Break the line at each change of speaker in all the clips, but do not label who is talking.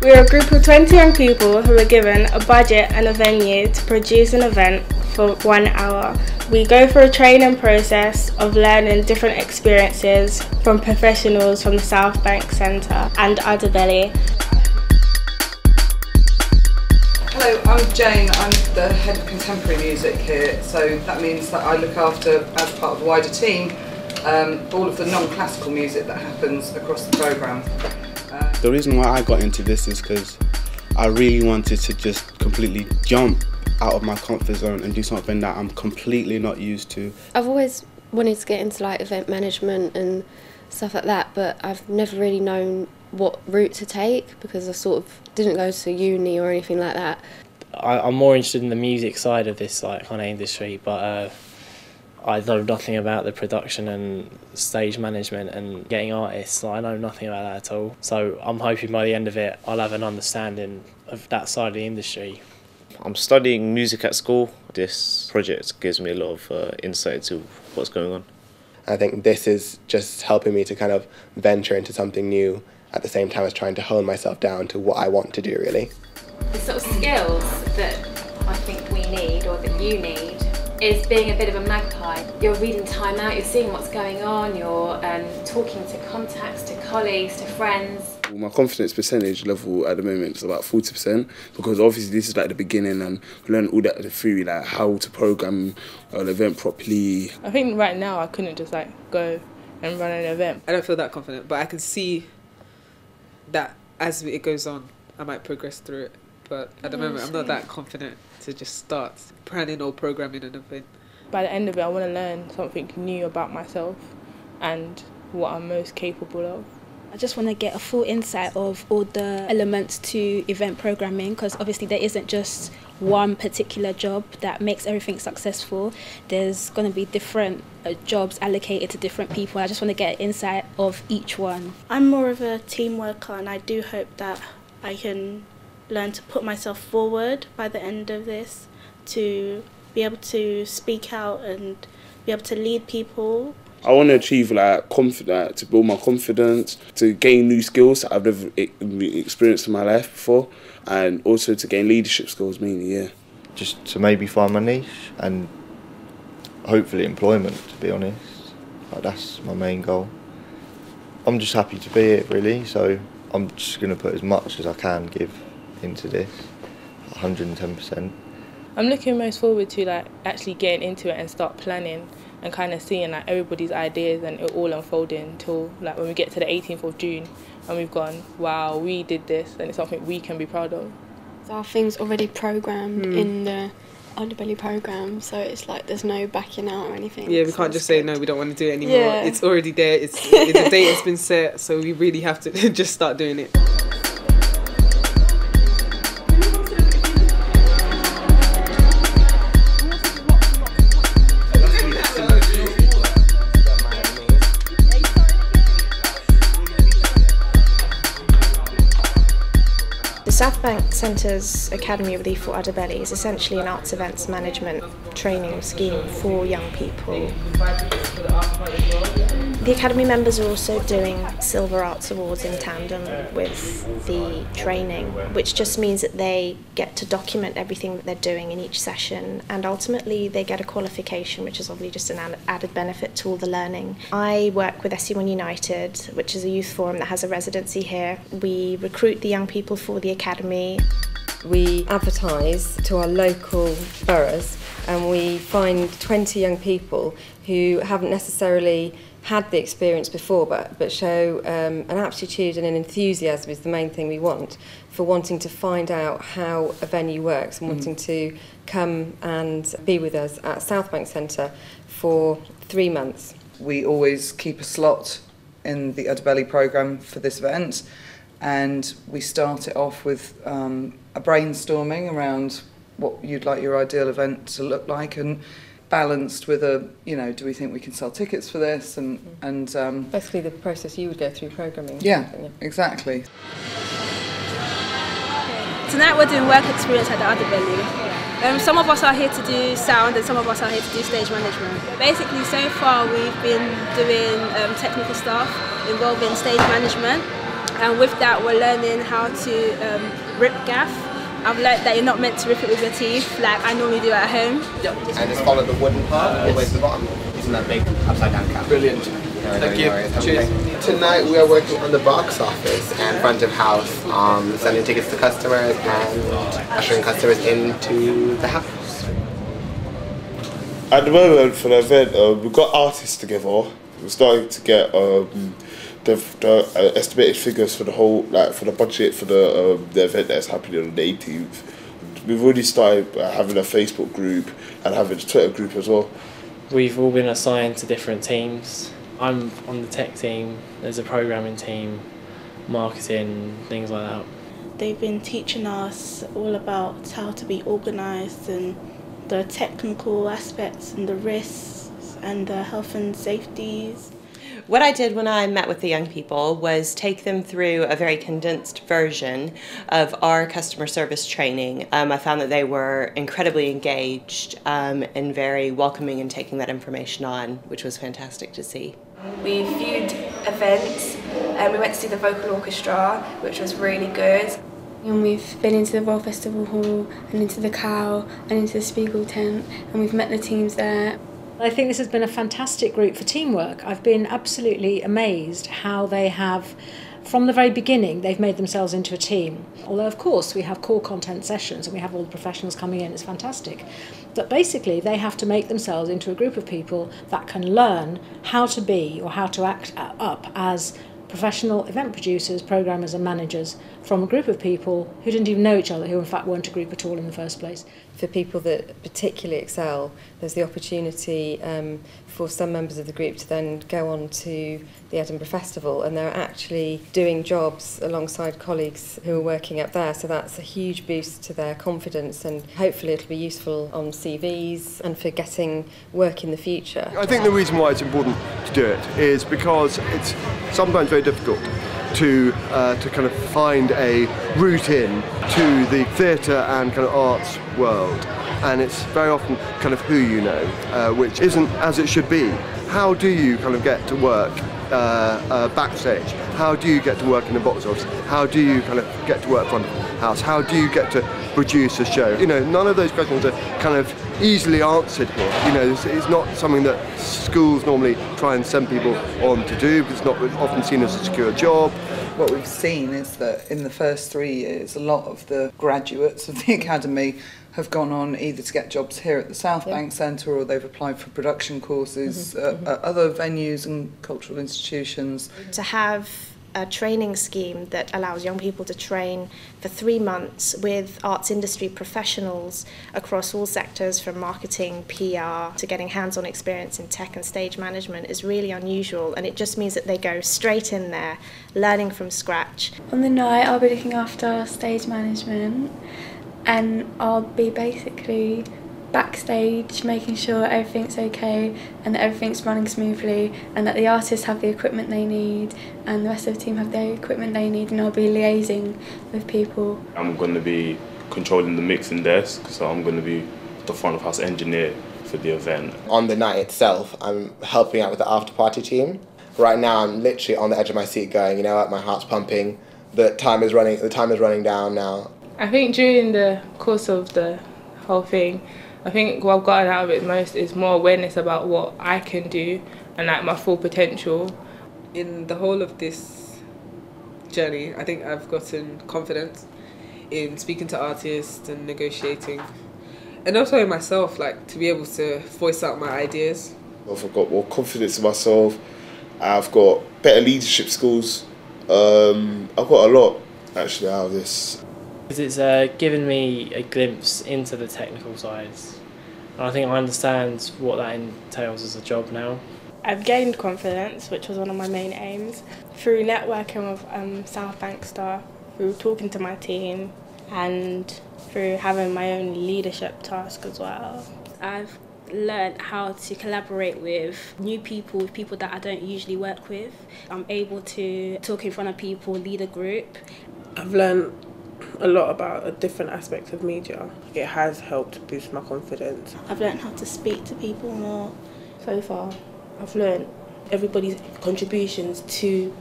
We're a group of 20 young people who were given a budget and a venue to produce an event for 1 hour. We go through a training process of learning different experiences from professionals from the Southbank Centre and Udderbelly.
Hello, I'm Jane. I'm the head of contemporary music here, so that means that I look after, as part of the wider team, all of the non-classical music that happens across the programme.
The reason why I got into this is because I really wanted to just completely jump out of my comfort zone and do something that I'm completely not used to.
I've always wanted to get into like event management and stuff like that, but I've never really known what route to take because I sort of didn't go to uni or anything like that.
I'm more interested in the music side of this kind of industry, but I know nothing about the production and stage management and getting artists. I know nothing about that at all. So I'm hoping by the end of it I'll have an understanding of that side of the industry.
I'm studying music at school. This project gives me a lot of insight to what's going on.
I think this is just helping me to kind of venture into something new at the same time as trying to hone myself down to what I want to do, really.
The sort of skills that I think we need, or that you need, is being a bit of a magpie. You're reading time out, you're seeing what's going on, you're talking to contacts, to colleagues, to friends.
My confidence percentage level at the moment is about 40% because obviously this is like the beginning and we learn all that theory, like how to program an event properly.
I think right now I couldn't just like go and run an event.
I don't feel that confident, but I can see that as it goes on, I might progress through it. But at the moment, I'm not that confident to just start planning or programming an event.
By the end of it, I want to learn something new about myself and what I'm most capable of.
I just want to get a full insight of all the elements to event programming, because obviously there isn't just one particular job that makes everything successful. There's going to be different jobs allocated to different people. I just want to get an insight of each one.
I'm more of a team worker, and I do hope that I can learn to put myself forward by the end of this, to be able to speak out and be able to lead people.
I want to achieve like confidence, to build my confidence, to gain new skills that I've never experienced in my life before, and also to gain leadership skills mainly, yeah.
Just to maybe find my niche and hopefully employment, to be honest. Like, that's my main goal. I'm just happy to be here really, so I'm just going to put as much as I can give into this, 110%.
I'm looking most forward to like actually getting into it and start planning and kind of seeing like everybody's ideas and it all unfolding until like when we get to the 18th of June and we've gone, wow, we did this, and it's something we can be proud of.
Our thing's already programmed in the Underbelly programme, so it's like there's no backing out or anything.
Yeah, we can't just say no, we don't want to do it anymore. Yeah. It's already there, the date has been set, so we really have to just start doing it.
The Southbank Centre's Academy of Latifah Underbelly is essentially an arts events management training scheme for young people. The Academy members are also doing Silver Arts Awards in tandem with the training, which just means that they get to document everything that they're doing in each session, and ultimately they get a qualification, which is obviously just an added benefit to all the learning. I work with SC1 United, which is a youth forum that has a residency here. We recruit the young people for the Academy.
We advertise to our local boroughs and we find 20 young people who haven't necessarily had the experience before but show an aptitude and an enthusiasm is the main thing we want, for wanting to find out how a venue works and wanting to come and be with us at Southbank Centre for 3 months.
We always keep a slot in the Underbelly programme for this event, and we start it off with a brainstorming around what you'd like your ideal event to look like, and balanced with a, you know, do we think we can sell tickets for this, and
basically the process you would go through programming.
Yeah, exactly.
Tonight we're doing work experience at the Underbelly. Some of us are here to do sound and some of us are here to do stage management. Basically, so far we've been doing technical stuff involving stage management, And with that, we're learning how to rip gaff. I've learned that you're not meant to rip it with your teeth like I normally do at home.
And just follow the wooden part all the way to the bottom. Using that big upside down cap. Brilliant. Thank you. Cheers. Tonight we are working on the box office and front of house, sending tickets to customers and ushering customers into the house.
At the moment for the event, we've got artists together. We're starting to get the estimated figures for the whole, like for the budget for the event that's happening on the 18th. We've already started having a Facebook group and having a Twitter group as well.
We've all been assigned to different teams. I'm on the tech team, there's a programming team, marketing, things like that.
They've been teaching us all about how to be organised and the technical aspects and the risks and the health and safeties.
What I did when I met with the young people was take them through a very condensed version of our customer service training. I found that they were incredibly engaged and very welcoming in taking that information on, which was fantastic to see.
We viewed events and we went to see the vocal orchestra, which was really good.
And we've been into the Royal Festival Hall and into the Cow and into the Spiegel tent, and we've met the teams there.
I think this has been a fantastic group for teamwork. I've been absolutely amazed how they have, from the very beginning, they've made themselves into a team. Although, of course, we have core content sessions and we have all the professionals coming in, it's fantastic. But basically, they have to make themselves into a group of people that can learn how to be or how to act up as professional event producers, programmers and managers from a group of people who didn't even know each other, who in fact weren't a group at all in the first place.
For people that particularly excel, there's the opportunity for some members of the group to then go on to the Edinburgh Festival, and they're actually doing jobs alongside colleagues who are working up there, so that's a huge boost to their confidence, and hopefully it'll be useful on CVs and for getting work in the future.
I think the reason why it's important to do it is because it's sometimes very difficult to kind of find a route in to the theatre and kind of arts world, and it's very often kind of who you know, which isn't as it should be. How do you kind of get to work backstage? How do you get to work in the box office? How do you kind of get to work front of house? How do you get to produce a show? You know, none of those questions are kind of easily answered here. You know, it's not something that schools normally try and send people on to do, because it's not often seen as a secure job.
What we've seen is that in the first 3 years, a lot of the graduates of the academy have gone on either to get jobs here at the Southbank Centre, or they've applied for production courses at other venues and cultural institutions.
To have a training scheme that allows young people to train for 3 months with arts industry professionals across all sectors, from marketing, PR to getting hands-on experience in tech and stage management, is really unusual, and it just means that they go straight in there learning from scratch.
On the night I'll be looking after stage management, and I'll be basically backstage making sure everything's okay and that everything's running smoothly, and that the artists have the equipment they need and the rest of the team have the equipment they need, and I'll be liaising with people.
I'm going to be controlling the mixing desk, so I'm going to be the front of house engineer for the event.
On the night itself, I'm helping out with the after party team. Right now I'm literally on the edge of my seat going, you know what, my heart's pumping, the time is running down now.
I think during the course of the whole thing, I think what I've gotten out of it most is more awareness about what I can do and like my full potential.
In the whole of this journey, I think I've gotten confidence in speaking to artists and negotiating, and also in myself, like to be able to voice out my ideas.
I've got more confidence in myself. I've got better leadership skills. I've got a lot actually out of this.
It's given me a glimpse into the technical sides, and I think I understand what that entails as a job now.
I've gained confidence, which was one of my main aims, through networking with Southbank staff, through talking to my team, and through having my own leadership task as well.
I've learned how to collaborate with new people, with people that I don't usually work with. I'm able to talk in front of people, lead a group.
I've learned a lot about a different aspect of media. It has helped boost my confidence.
I've learned how to speak to people more. So far, I've learned everybody's contributions to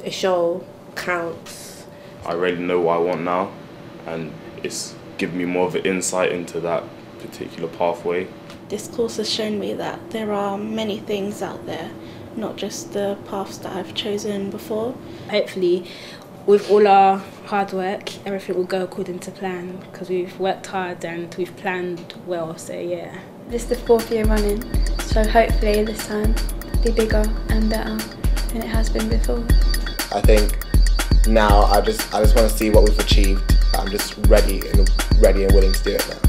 a show counts.
I really know what I want now, and it's given me more of an insight into that particular pathway.
This course has shown me that there are many things out there, not just the paths that I've chosen before.
Hopefully, with all our hard work, everything will go according to plan because we've worked hard and we've planned well, so yeah.
This is the 4th year running, so hopefully this time be bigger and better than it has been before.
I think now I just want to see what we've achieved. I'm just ready and willing to do it now.